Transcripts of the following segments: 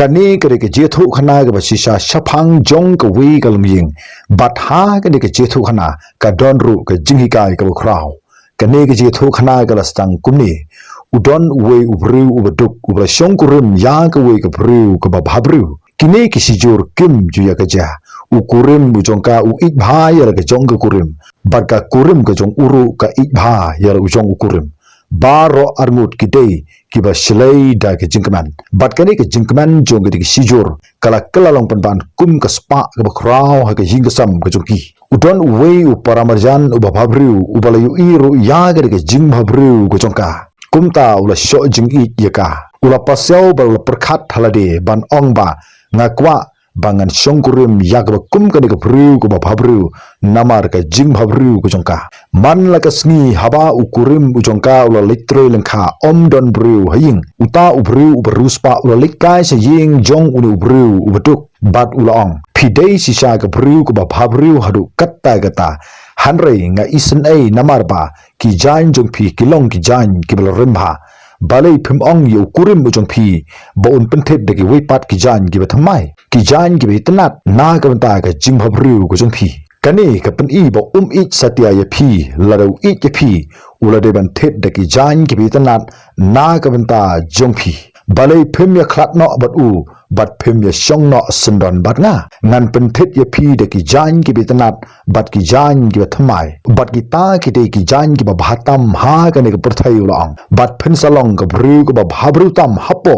kani kare ke jethu khana ga basisa shafang jong ka wi kalming bat ha kani ke jethu khana ka donru ka jinghi kai ka khrau kani ke jethu khana ga lastang kumni udon we ubru ubaduk ubra shongkurum ya ka we ka bru ka babhabru kini kisijur kim juya ka ja ukurim bujongka u ibha ya ka jong ka kurim barka kurim ka jong uru ka ibha ya ujong ukurim baro armut kidei kiba shlei da ke jingkman bat kani ke jingkman jong ke sijur kala long pan kum ka spa ka bakrau ha ke jingasam ka jongki udon we u paramarjan u babhabru u balayu iru ya ke jing babru ka jongka kumta ula syo jing i yaka ula pasel bal perkhat halade ban ong ba ngakwa bangan shongkurim yakba kum ka de bru ko babru namar ka jing babru ko jongka man la ka sngi haba ukurim ujongka ula litre lengkha don bru haying uta ubru uberuspa ula likai se ying jong unu bru ubetuk bat ula ong pidei sisa ka bru ko babru hadu katta gata hanrei nga isen ei namar ba ki jain jong phi kilong ki jain ki bal rimha balai phim ong yu kurim ujong phi bo un penthet de ki weipat ki jain ki bathamai ki jain ki betanat na ka banta ka jing bhabru ko jong phi kani ka pen i bo i satya ya phi larau i ke phi ula de ban thet de ki jain ki betanat na ka banta jong phi balai phim ya khlat no bat u bat phim ya shong no sindon bat nga ngan penthet ya phi de ki jain ki betanat bat ki jain ki bathamai bat ki ta ki de ki jain ki ba bhatam ha ka ne ka perthai ulang bat phin salong ka bru ko ba bhabru tam hapo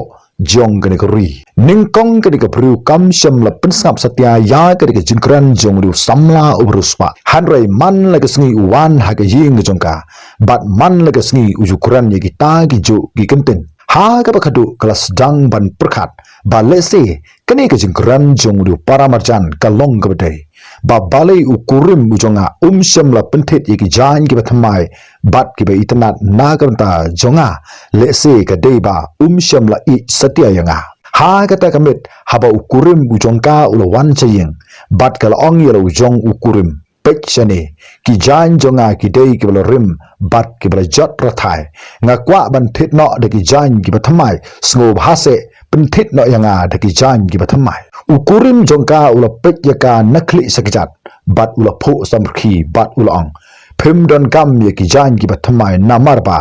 jong ka ne ka ri ningkong ka ne ka bru kam sham la pinsap satya ya ka ne ka jingkran jong ru samla ubruspa hanrai man la ka sngi wan ha ka ying jong ka bat man la ka sngi ujukuran ye ki ta ki jo ki kenten ha ka bakhadu kelas dang ban perkhat ba lese kene ka jingkran jong ru paramarjan ka long ka bedai ba balai ukurim ujonga sham la penthet ye ki jan ki bathamai bat ki ba itanat nagamta jonga lese ka dei ba sham la I satya yanga ha kata kamit haba ukurim ujongka ulawan chayeng bat kala ong yelo ujong ukurim pechane ki jan jonga ki dei ki rim bat ki bala jot rathai ngakwa ban thit no de ki jan ki bathamai sngo bhase penthit no yanga de ki jan ki bathamai ukurim jongka ula pech yaka nakli sakjat bat ula pho samkhi bat ula ong phim don kam ye ki jan ki bathamai namar ba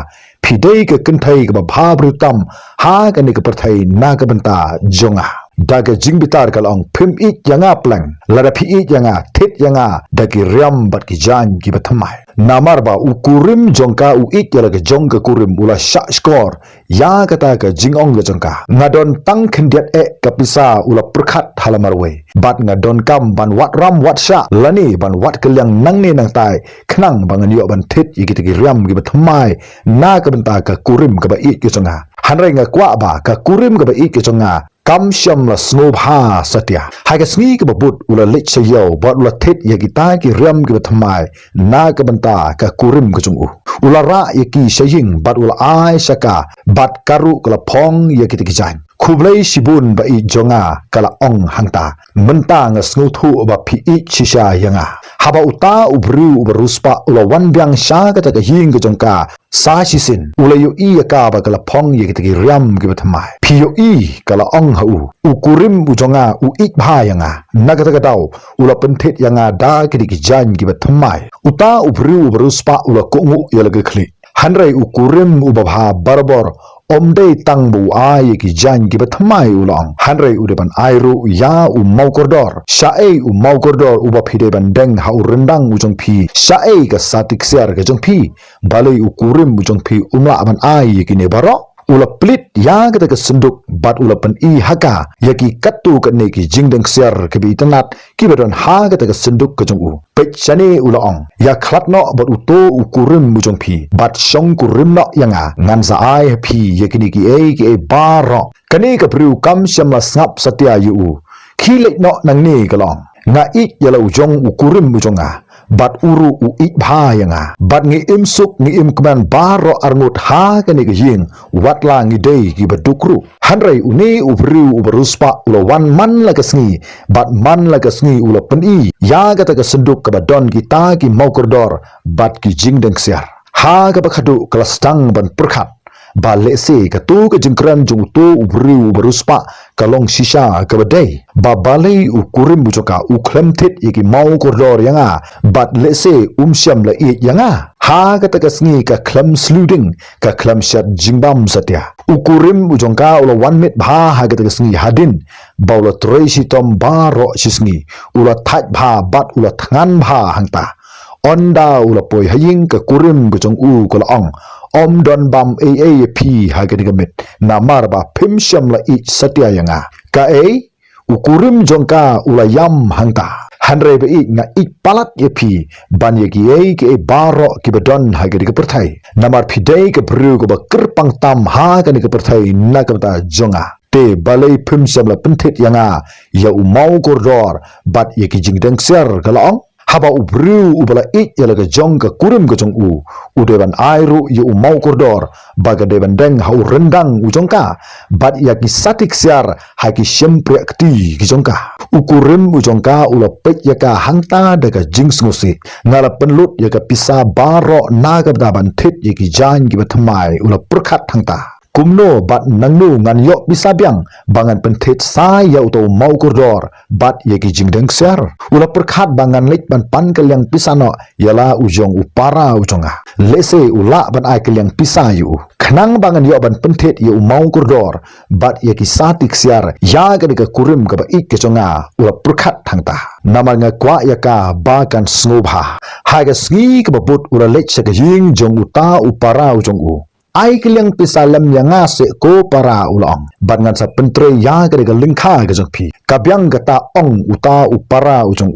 phidei ka kenthai ka bhabru tam ha ka ni ka perthai na ka banta jonga daga jingbitar kalong phim I yanga plang lara phi I yanga thit yanga dagi riam bat ki jan ki bathamai namar ba ukurim jongka u I yala ka jongka kurim ula sha skor ya kata ka jingong ka jongka ngadon tang khendiat e kapisa ula perkhat halamar we bat ngadon kam ban wat ram wat sha lani ban wat kelyang nang ne nang tai khnang bangan yo ban thit yi ki riam ki bathamai na ka banta ka kurim ka ba I ki jonga hanrai nga kwa ba ka kurim ka ba I ki jonga kam sham la snob ha satya ha ka sngi ka babut ula lich sayo bat ula thit ya kita ki riam ki bathamai na ka banta ka kurim ka jungu ula ra ya ki saying bat ula ai saka bat karu kala phong ya ki jan khublai sibun ba I jonga kala ong hangta menta nga sngu thu ba phi I chisha yanga haba uta ubru uberuspa ula wan byang sha ka ta ka hing ka jongka sa sisin ula yu I ka ba kala phong ye ki riam ki bathamai phi yu I kala ong ha u ukurim ujonga u I bha yanga nagata ka daw ula penthet yanga da ki jan ki bathamai uta ubru uberuspa ula kongu yalaga khli hanrai ukurim ubabha barbor omdei tangbu ai ki jan ki bathamai ulang hanrai udeban airu ya maukordor shae maukordor uba phide ban deng ha urendang ujong phi shae ka satik ser ka jong phi balai ukurim ujong phi umla ban ai ki ne baro ula plit ya kata ka senduk bat ula pen I haka yaki katu ka ne ki jingdeng ser ke bi tanat ki badon ha kata ka senduk ka jong u pech chane ula ong ya khlat no bat uto ukurim mujong phi bat shong kurim no yanga ngan sa ai phi yaki ni ki e baro kane ka pru kam sham la snap satya yu u khilek no nang ne ka long nga I yala ujong ukurim mujonga bat uru u I bha yanga bat ngi im suk ngi im kman baro arngut ha kani ka ying watla ngi dei ki badukru hanrai uni ubru uberuspa ulo wan man la ka sngi bat man la ka sngi ulo pen I ya kata ka senduk ka badon ki ta ki maukordor bat ki jingdeng siar ha ka bakhadu kelas tang ban perkhat ba lese ka tu ka jingkran jung tu ubru beruspa kalong shisha ka badai ba balai ukurim bujoka uklem tit iki mau koridor yanga bat lese syam la it yanga ha ka takasngi ka klam sluding ka klam shat jingbam satya ukurim bujongka ula 1 minute bha ha ka takasngi hadin ba ula troi sitom ba ro sisngi ula that bha bat ula thangan bha hangta onda ula poi haying ka kurim bujong ko laong om don bam aap ha ka digamit namar ba phim syam la it satya yanga ka ukurim jongka ula yam hangta hanre be nga palat ye pi ban ye ki ke baro ki bedon ha ke perthai namar phidei ke bru ko ba kirpang tam ha ke perthai na ka ta jonga te balai phim samla penthit yanga ya umau koridor bat ye ki jingdeng ser kalaong haba ubru ubala yala ka jong ka kurim ka jong udeban airu ye umau koridor baga deban deng ha rendang ujongka bat ya ki satik siar ha ki syempre akti ki jongka ukurim ujongka ula pet ya ka hangta daga jings ngusi ngala penlut ya ka pisa baro naga daban thit ye ki jan ki batmai ula perkhat hangta kumno bat nangnu ngan yok bisa biang bangan penthit sai ya uto mau koridor bat ye ki jingdeng ser ula perkhat bangan lek ban pan kaliang pisano yala ujong upara ujonga lese ula ban ai kaliang pisa yu khnang bangan yo ban penthit ye mau koridor bat ye ki satik siar ya ga ka kurim ka ba ik ke jonga ula perkhat thangta namar nga kwa ya ka ba kan snobha ha ga sgi ka but ula lek sa ka ying jong uta upara ujong ai kiliang pisalam yanga se ko para ulong bat ngan sa pentre ya ga ga lingkha ga jong phi kabyang gata ong uta upara ujong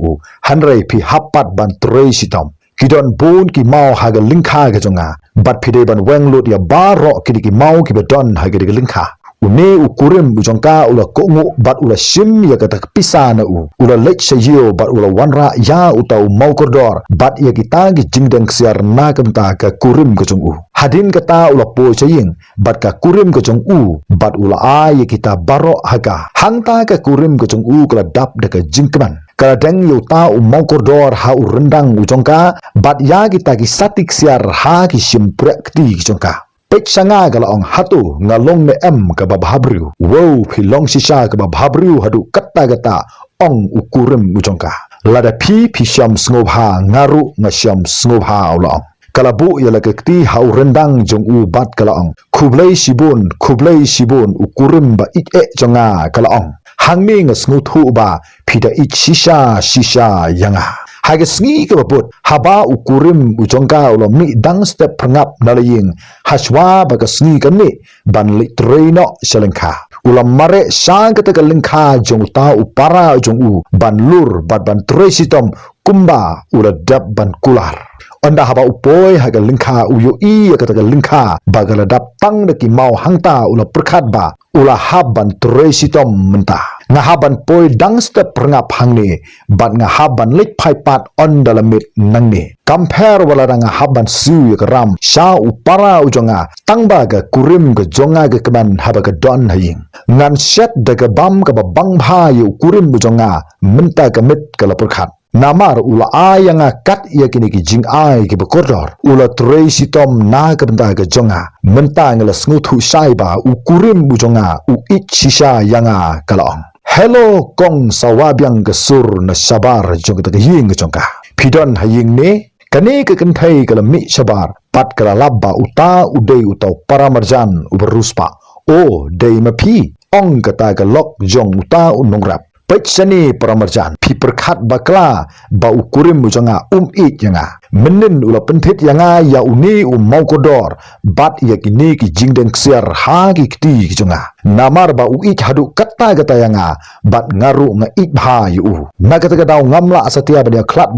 hanrei phi hapat ban trei sitom kidon bon ki mau ha ga lingkha ga jonga bat phide ban wenglut ya baro ki mau ki bedon ha ga lingkha une ukurim ujongka ula kongu bat ula sim ya kata pisana ula lech sayo bat ula wanra ya utau mau koridor bat ya kita gi jingdeng siar na kamta ka kurim kejong hadin kata ula po saying bat ka kurim kejong bat ula ya kita baro haga hangta ka kurim kejong kala dap deka jingkeman kala deng yo ta mau koridor ha rendang ujongka bat ya kita gi satik siar ha gi simprek ti ujongka pek sanga galaong hatu ngalong me ka babhabru wow philong shisha ka babhabru hadu katta gata ong ukurim ujongka lada phi syam snobha ngaru ngasyam snobha ulong kalabu yala kekti hau rendang jong bat kalaong kublai sibun ukurim ba ik jonga kalaong hangmi ngasnguthu ba phida ik shisha yanga haga sngi ka babut haba ukurim ujongka ulo mi dang step prangap nalaying haswa baga sngi kami ban litreno selengka ulam mare sang kata lengka jong ta upara jong ban lur ban tresitom kumba ula dap ban kular onda haba upoi haga lengka uyo kata lengka bagala dap tang deki mau hangta ula perkhat ba ula haban tresitom mentah ngahaban poi dang step prangap hangni bat ngahaban lik phaipat on dalamit nangni compare wala ngahaban su ram sha upara ujonga tangba ga kurim ga jonga ga keman haba ga don haying ngan set daga bam ga bang bha yu kurim ujonga menta ga mit ga lapurkhat namar ula ayanga kat ya kini ki jing ai ki bakordor ula trei sitom na ka benda ga jonga menta ngala snuthu saiba ukurim ujonga ich shisha yanga kalong hello kong sawabyang gesur na sabar jong ta ying jongka pidon haying ne kane ke kenthai kala mi sabar pat kala labba uta udei utau paramarjan uberuspa o dei mapi ong kata ga lok jong uta unongrap pechani paramarjan pi perkhat bakla ba ukurim mujanga it yanga menin ula penthit yanga ya uni mau kodor bat ya kini ki jingdeng siar ha ki kti jonga namar ba it hadu kata kata yanga bat ngaru nga it bha yu na kata kata ngamla asatia ba klat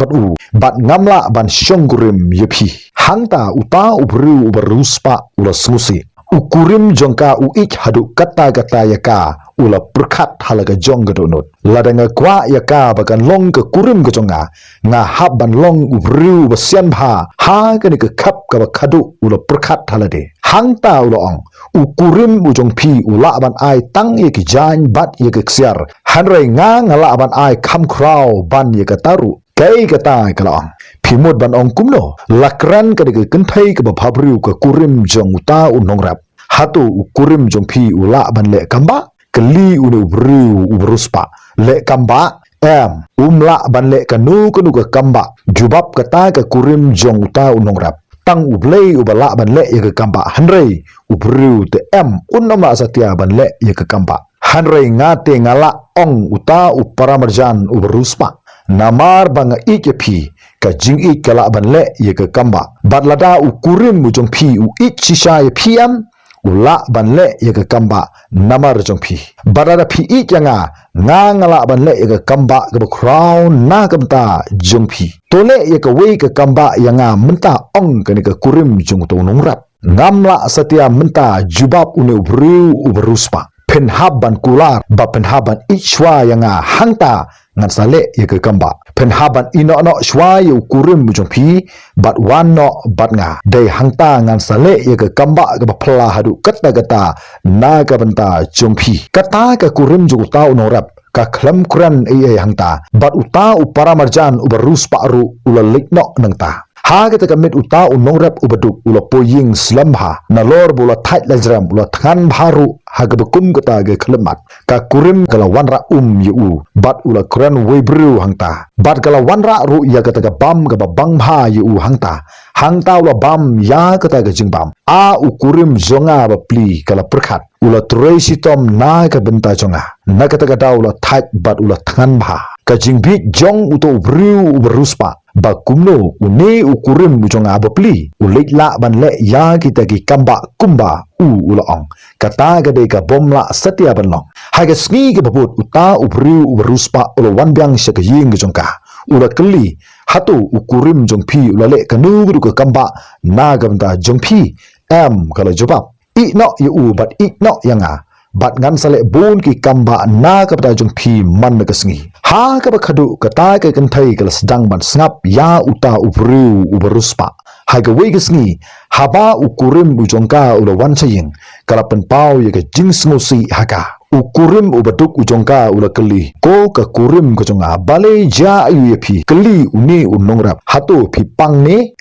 bat ngamla ban syongkurim yepi hangta uta ubru uberuspa ula smusi ukurim jongka uik hadu kata yaka ula perkhat halaga jong gadonot ladanga kwa yaka bagan long ke kurim ke jonga nga haban long ubru basian bha ha ke ke khap ka khadu ula perkhat halade hangta ula ong ukurim ujong pi ula ban ai tang ye ki jan bat ye ke ksiar hanrei nga ngala ban ai kham kraw ban ye ka taru kai kata kalong phimut ban ong kumno lakran ka de kenthai ka bhabru ka kurim jong uta unongrap hatu ukurim jong pi ula ban le kamba keli unu bru ubruspa le kamba umla ban le kanu ka kamba jubab kata ka kurim jong uta unong rap tang ublei ubala ban le ya ka kamba hanrei ubru te unama satia ban le ya ka kamba hanrei ngate ngala ong uta uparamarjan ubruspa namar banga ikepi ka jing ik kala ban le ye ka kamba badlada ukurim mujong pi u ich shisha ye pm ula ban le ye ka kamba namar jong pi badada pi ik yanga ngala ban le ye ka kamba ka crown na kamta jong pi tole ye ka we ka kamba yanga menta ong ka ni ka kurim jong to nongrat ngamla satia menta jubab une ubru ubruspa penhaban kular ba penhaban ichwa yanga hangta ngan sale ye ke kamba penhaban ino shwa yu kurim bujong pi bat wan no bat nga dai hangta ngan sale ye ke kamba ke phla hadu kata na ka banta jong pi kata ka kurim ju ta unorap ka khlam kuran ai hangta bat uta upara marjan ubarus paru ulalik no nangta haga taka mit uta unongrap ubaduk ula poying slamha na lor bula tait lajram ula than baru haga bekum kata ge klemat ka kurim kala wanra yu bat ula kuran webru hangta bat kala wanra ru ya kata bam ga bang bha yu hangta ula bam ya kata ge jingbam ukurim zonga ba pli kala perkhat ula tracy tom na ka benta jonga na kata ula tait bat ula than bha ka jingbit jong uto bru uberuspa ba kumno une ukurim mujonga abapli ulik la ban le ya kita ki kamba kumba ula ong kata gade ka bomla satia ban long haga sngi ke babut uta ubru uberuspa ulo wan byang shaka ying jongka ula kli hatu ukurim jong pi ula le kanu gru ka kamba na gamta jong pi kala jobab I no yu bat I no yanga bat ngan sale bun ki kamba na ka pata jong pi man ka sngi ha ka ba khadu ka ta ka kan thai ka sedang ban snap ya uta ubru uberuspa ha ga we ka sngi haba ukurim ujongka ula wan saying kala pen pau ya ka jing smosi haka ukurim ubaduk ujongka ula keli ko ka kurim ka jonga bale ja ayu pi keli uni unongrap hatu pi pang ne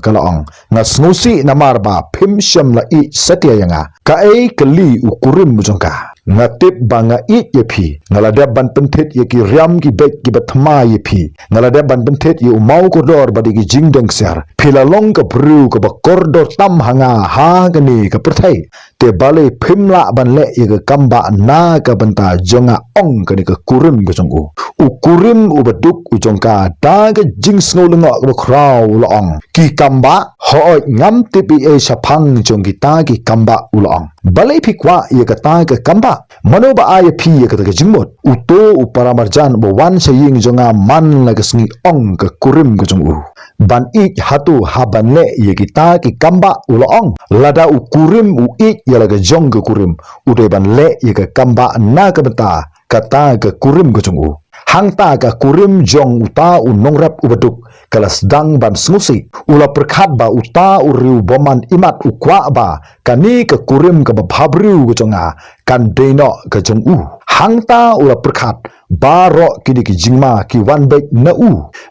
kala ong na smosi namar ba phim sham la I satya yanga ka ai keli ukurim ujongka ngatip banga I yepi ngalada ban pentet ye ki riam ki bek ki bathma yepi ngalada ban pentet ye mau kodor badi ki jingdeng ser philalong ka bru ka ba kordor tam hanga ha gani ka perthai te bale phimla ban le ye ka kamba na ka banta jonga ong ka ni ka kurim ka jongu ukurim ubaduk ujongka da ka jing snolunga ka kraw la ong ki kamba ho ngam tipi e saphang jongi ta ki kamba ulong bale phikwa ye ka ta ka kamba manoba aya phi ye ka jingmot uto uparamarjan bo wan saying jonga man la ka sngi ong ka kurim ka jongu ban ik hatu haban le ye kita ki kamba ulong lada ukurim u ik ye la ka jong ka kurim ude ban le ye ka kamba na ka bata kata ka kurim ka jongu hangta ka kurim jong uta unongrap ubaduk kala sedang ban smusi ula perkhat ba uta uriu boman imat ukwa ba kani ka kurim ka babhabriu jonga kan deno ka jong hangta ula perkhat baro kidi ki jingma ki wan bek na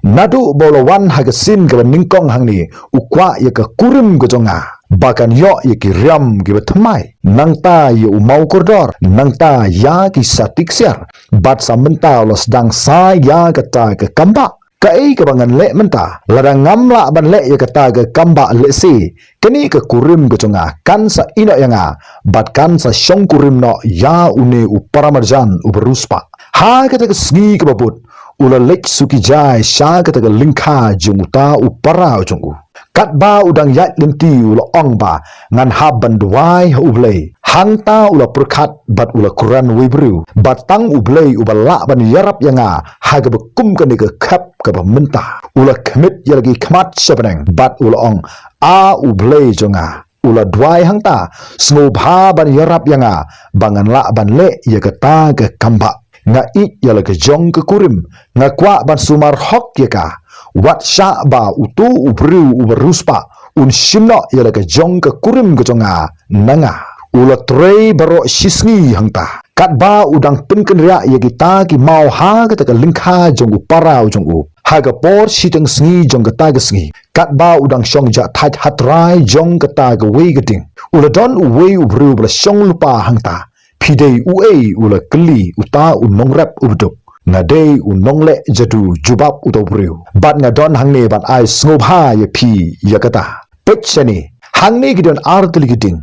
nadu bolo wan hagasin ka ningkong hangni ukwa ya ka kurim ka jonga bakan yo ye ki riam ki bathmai nangta ye umau kordor nangta ya ki satikser bat samenta los dang sa ya kata ke kamba kai ke bangan le menta ladang ngamla ban le ye kata ke kamba le si kini ke kurim ke jonga kan sa ino yanga bat kan sa shong kurim no ya une uparamarjan uberuspa ha kata ke sgi ke babut ula lek suki jai sha kata ke lingkha jumuta upara jongu kat ba udang yat linti ula ong ba ngan haban duai ha ublei hangta ula perkhat bat ula kuran wibru batang ublei ubala ban yarap yanga haga bekum kan ke khap ka menta ula kemit ya lagi kmat sebeneng bat ula ong ublei jonga ula duai hangta snobha ban yarap yanga bangan la ban le ya kata ke kamba nga ik ya lagi jong ke kurim nga kwa ban sumar hok ya ka wat sha ba utu ubru uberuspa un shimno yala ka jong ka kurim ka jonga nanga ula trei baro shisngi hangta kat ba udang penken ria ya kita ki mau ha kata ka lingkha jong upara jong u ha ga por siteng sngi jong kata ga sngi kat ba udang shong ja thaj hatrai jong kata ga wei gading ula don u wei u bru bla shong lupa hangta pidei u ei ula kli uta u nongrap ubduk ngadei u nongle jadu jubab uto bru bat ngadon hangne bat ai snobha ya pi ya kata pechani hangne gidon artli giding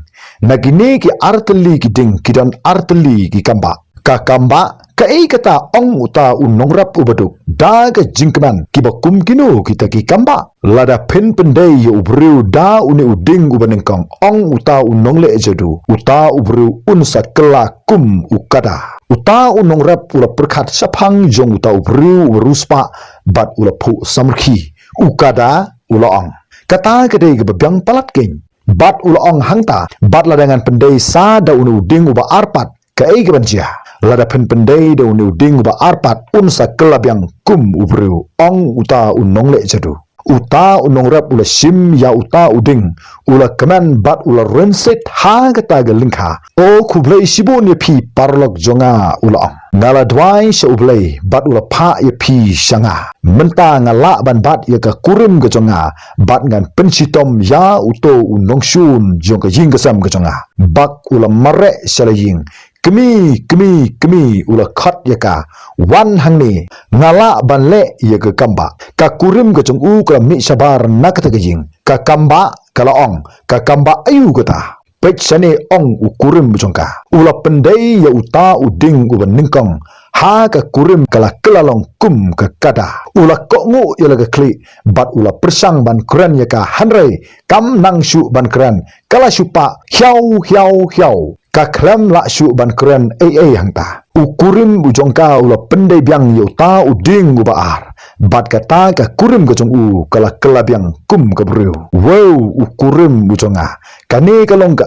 nagine ki artli giding kidon artli ki kamba ka kamba ka ei kata ong uta u nongrap ubaduk da ga jingkman ki bakum kino kita ki kamba lada pen pendai ya ubru da uni uding ubanengkong ong uta u nongle jadu uta ubru unsa kela kum ukada uta u nongrap ula perkhat sapang jong uta ubru uruspa bat ula pu samrki ukada ula ong kata kedai ke bebyang palat king bat ula ong hangta bat ladangan pendai sa da uni uding uba arpat ka ei ke banjia lada pen pendai da uni uding uba arpat unsa kelabyang kum ubru ong uta u nongle jadu uta unong rap ula sim ya uta uding ula keman bat ula renset ha kata ga lingkha o kublai sibon ya pi parlok jonga ula ong ngala dwai sha ublai bat ula pha ya pi shanga menta ngala ban bat ya ka kurim ga jonga bat ngan pensitom ya uto unong shun jong ka jing kasam ga jonga bak ula mare shalaying kemi ula khat yaka wan hangni ngala banle yaka kamba ka kurim ka chung u ka mi sabar nakata ka jing ka kamba kala ong ka kamba ayu kata pechane ong u kurim chongka ula pendai ya uta uding u ningkong ha ka kurim kala kelalong kum ka kada ula kongu ya laga kli bat ula persang ban kran yaka hanrei kam nang shu ban kran kala shupa hiau ka klam la shu ban kran hangta ukurim bujongka ula pendai biang yo ta uding u baar bat kata ka kurim ka jong u kala biang kum ka bru wow ukurim bujonga kane kalong ka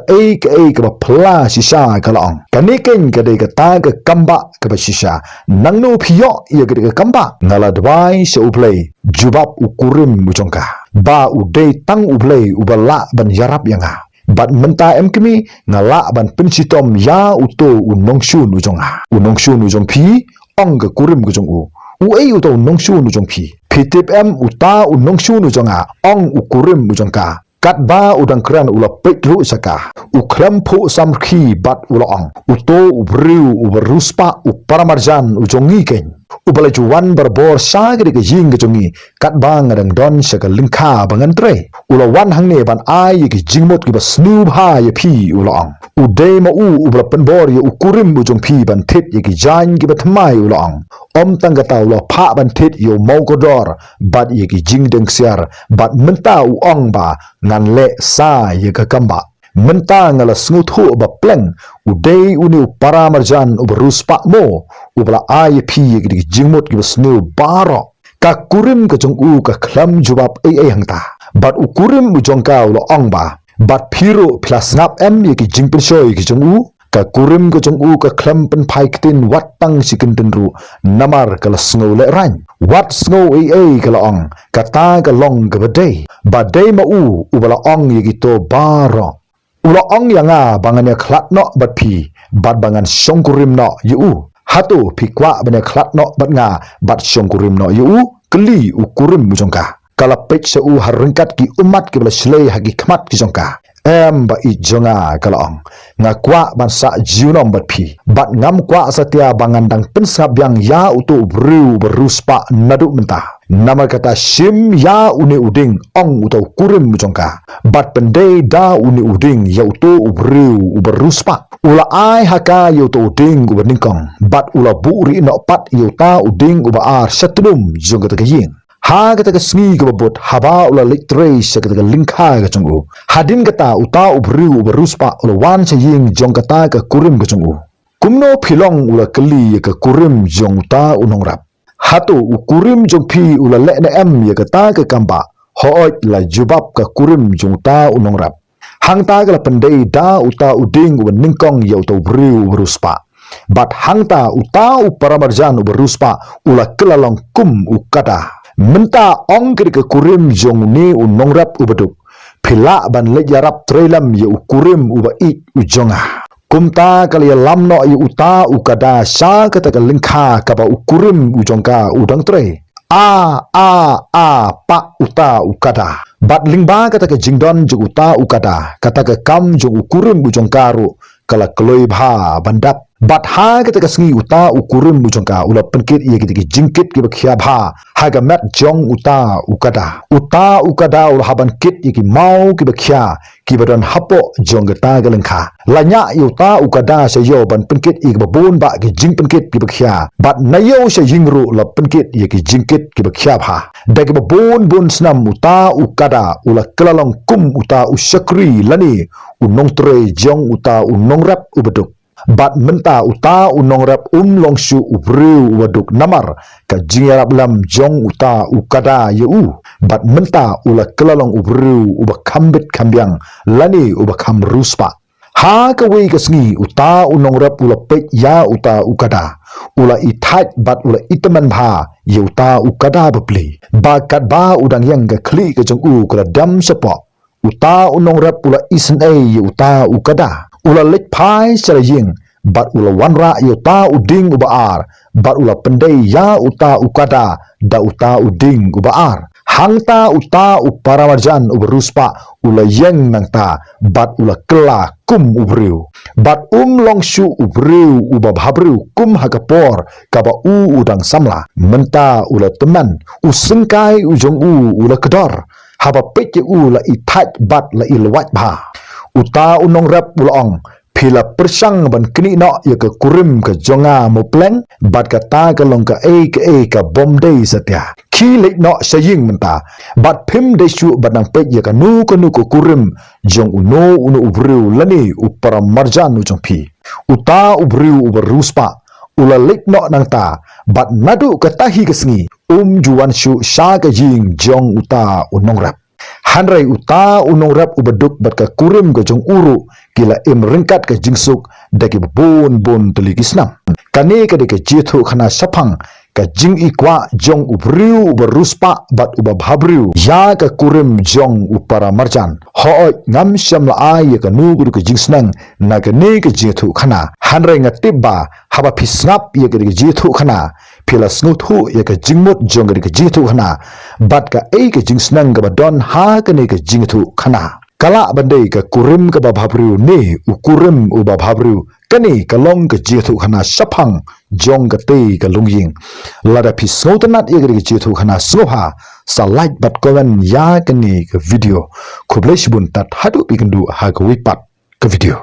ba pla sisa kalong kane ken ka de kata ka kamba ka ba sisa nang no phiyo ya ka kamba ngala dwai se uplay jubab ukurim bujongka ba udai tang uplay ubala ban yarap yanga bat menta kemi ngala ban pensitom ya uto unongshun ujong pi ong ka kurim ka jong u ei uto unongshun ujong pi pitip uta unongshun ujonga ong ukurim ujongka kat ba udang kran ula petru saka uklam pho samkhi bat ula ong uto ubru uberuspa uparamarjan ujongi ken ubala juwan berbor sagri ke jing ke jongi kat bang ngadang don saka lingkha bangan tre ula wan hangne ban ai ke jingmot ke basnub ha ye phi ula ong udai ma ubala penbor ye ukurim ujong phi ban thit ye ke jan ke bathmai ula ong om tanggata ula pha ban thit yo mau kodor bat ye ke jing deng siar bat menta u ong ba ngan le sa ye ka kamba menta ngala smuthu ba pleng udai uni para marjan uberuspa mo ubala ai phi ye jingmot ki snu baro ka kurim ka jong u ka khlam jubab hangta bat ukurim bujongka ulo ong ba bat phiro plus ngap ye ki jingpen shoy ki jong u ka kurim ka jong u ka khlam pen phai ktin wat tang sikin tenru namar kala sngo le ran wat sngo kala ong kata ka long ka badai ma ubala ong ye ki to baro ula ong yanga banganya khlat no bat phi bat bangan songkurim no yu hatu phi kwa banya khlat no bat nga bat songkurim no yu kli ukurim mujongka kala pech se u harungkat ki umat ki bala shlei hagi khmat ki jongka ba i jonga kala ong nga kwa ban sa jiunom bat phi bat ngam kwa satia bangan dang pensap yang ya utu bru beruspa nadu mentah nama kata sim ya uni uding ong utau kurim mujongka bat pendai da uni uding ya utu ubru uberuspa ula ai haka ya utu uding uberningkong bat ula buri no pat ya uta uding uba ar satlum jong kata kaying ha kata ka sngi ka babot haba ula litre sa kata ka lingkha ka chungu hadin kata uta ubru uberuspa ula wan sa ying jong kata ka kurim ka chungu kumno philong ula kali ka kurim jong uta unong rap hatu ukurim jong pi ula le na ya kata ke kamba hooj la jubab ka kurim jong ta unong rap hangta ka la pendai da uta uding u ningkong ya uta bru beruspa bat hangta uta u paramarjan beruspa ula kelalong kum ukada menta ong ke kurim jong ni unong rap ubeduk pila ban le yarap trelam ye ukurim uba it ujonga kumta kali lamno ye uta ukada sha kata lingkha kaba ukurim ujongka udang tre a pa uta ukada bat lingba kata ke jingdon je uta ukada kata ke kam je ukurim ujongkaru kala kloi bha bandap bat ha kata ke sngi uta ukurim ujongka ula penkit ye kiti jingkit ke bakhya bha ha ga mat jong uta ukada ula haban kit ye ki mau ke bakhya ki badon hapo jong gata galengkha lanya uta ukada se yo ban penkit ye babon ba ke jing penkit ke bakhya bat nayo se jingru la penkit ye ki jingkit ke bakhya bha dagi babon snam uta ukada ula kelalong kum uta usyakri lani unong tre jong uta unong rap ubeduk bat menta uta unong rap longshu ubriu waduk namar ka jingarap lam jong uta ukada yeu bat menta ula kelalong ubriu uba kambit kambyang lani uba kam ruspa ha ka wei ka sngi uta unong rap ula pet ya uta ukada ula itat bat ula itaman bha ye uta ukada bapli ba kat ba udang yang ka kli ka jong u kala dam sepo uta unong rap ula isen ye uta ukada ula lek pai sara ying bat ula wanra yuta uding ubaar bat ula pendai ya uta ukada da uta uding ubaar hangta uta uparamarjan uberuspa ula yeng nangta bat ula kela kum ubriu bat longshu ubriu ubabhabriu kum hagapor kaba udang samla menta ula teman usengkai ujong ula kedor haba petje ula itat bat la ilwat bha uta unong rap ula ong pila persang ban kini no ya ke kurim ke jonga mo pleng bat kata ke long ke ke bom day satya ki lek no saying menta bat pim de shu banang pet ya ke nu ke kurim jong uno ubriu lani upara marjan ujong pi uta ubriu uberuspa ula lek no nang ta bat nadu ke tahi ke sengi juan shu sha ke jing jong uta unong rap hanrai uta unong rap ubeduk bat ka kurim ke jong uru kila ringkat ke jingsuk daki bon telikisnam kane ke deke jethu khana sapang ka jing ikwa jong ubriu uberuspa bat ubabhabriu ya ka kurim jong upara marjan ho ngam syam la ay ka nugur ke jingsnang na ke ne ke jethu khana hanrai ngatiba haba pisngap ye ke jethu khana pila snuthu ye ke jingmut jong ke jethu khana bat ka ke jingsnang ke badon ha ke ne ke jingthu khana kala bandai ke kurim ke babhabriu ne ukurim ubabhabriu kani kalong ke jethu khana sapang jong ke te ke lungying lada pisngotanat ye ke jethu khana sngopha sa like bat komen ya kani ke video kublesh bun tat hadu pikendu ha ke wipat ke video